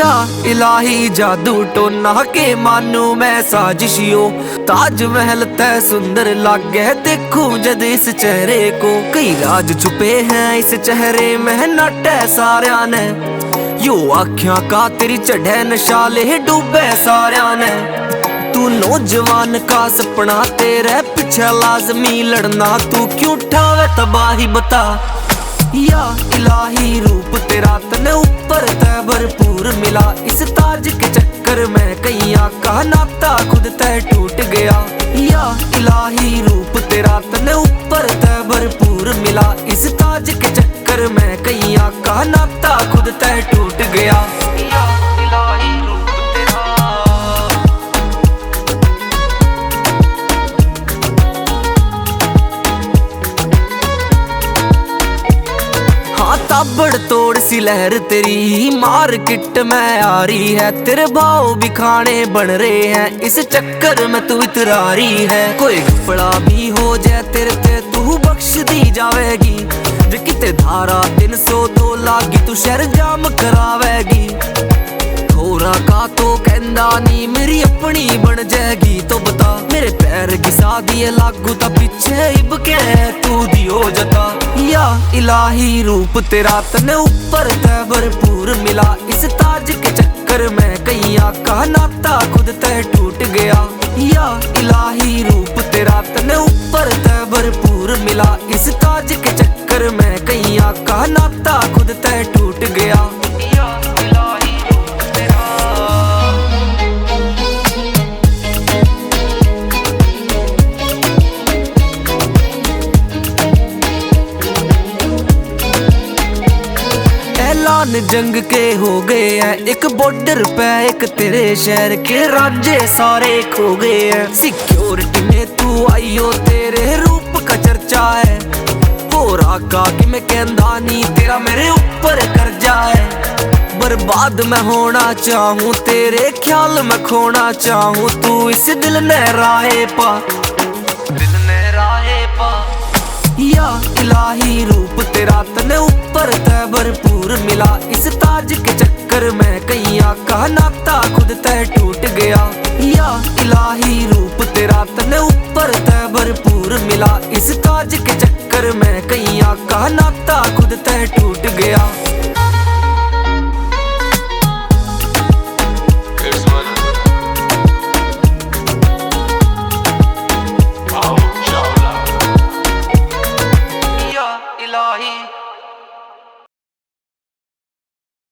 या इलाही जादू टोना के मानू मैं साजिशियो। ताजमहल तय सुंदर लागे देखूं जद इस चेहरे को। कई राज छुपे हैं इस चेहरे में नटे सारिया ने। यो आँखियां का तेरी चढ़े नशाले डूबे सारिया ने। तू नौजवान का सपना तेरे पीछे लाजमी लड़ना। तू क्यों ठावे तबाही बता। या इलाही रूप तेरा तने ऊपर तय भरपूर मिला। इस ताज के चक्कर में कैया का नाता खुद तय टूट गया। या इलाही रूप तेरा तने ऊपर तय भरपूर मिला। इस ताज के चक्कर में कैया का नाता खुद तय टूट गया। या इलाही रूप ताबड़ तोड़ सी लहर तेरी मार्केट में आ रही है। तेरे भाव भी खाने बन रहे हैं इस चक्कर में तू इतरारी है। कोई घपड़ा भी हो जाए तेरे ते तू बख्श दी जावेगी। जो किते धारा 302 लागी तू शहर जाम करावेगी। होरा का तो कहंदा नी मेरी अपनी बन जाएगी। तो बता मेरे पैर घिसा दिए लागू ता पीछे इब के तू दियो जता। या इलाही रूप तेरा तने ऊपर तय भरपूर मिला। इस ताज के चक्कर में कैया का नाता खुद तय टूट गया। या इलाही रूप तेरा तने ऊपर तय भरपूर मिला। इस ताज के चक्कर में कैया का नाता खुद तय टूट गया। ऐलान जंग के हो गए हैं एक बॉर्डर पे एक तेरे शहर के राज्य सारे खो गए हैं। सिक्योरिटी में तू आईयो तेरे रूप का चर्चा है। हो राका कि मैं कहंदा नी तेरा मेरे ऊपर कर्जा है। बर्बाद मैं होना चाहूँ तेरे ख्याल में खोना चाहूँ। तू इस दिल ने राहे पा दिल ने राहे पा। या इलाही रूप तेरा तने ऊपर तय भरपूर मिला। इस ताज के चक्कर में कैया का नाता खुद तय टूट गया। या इलाही रूप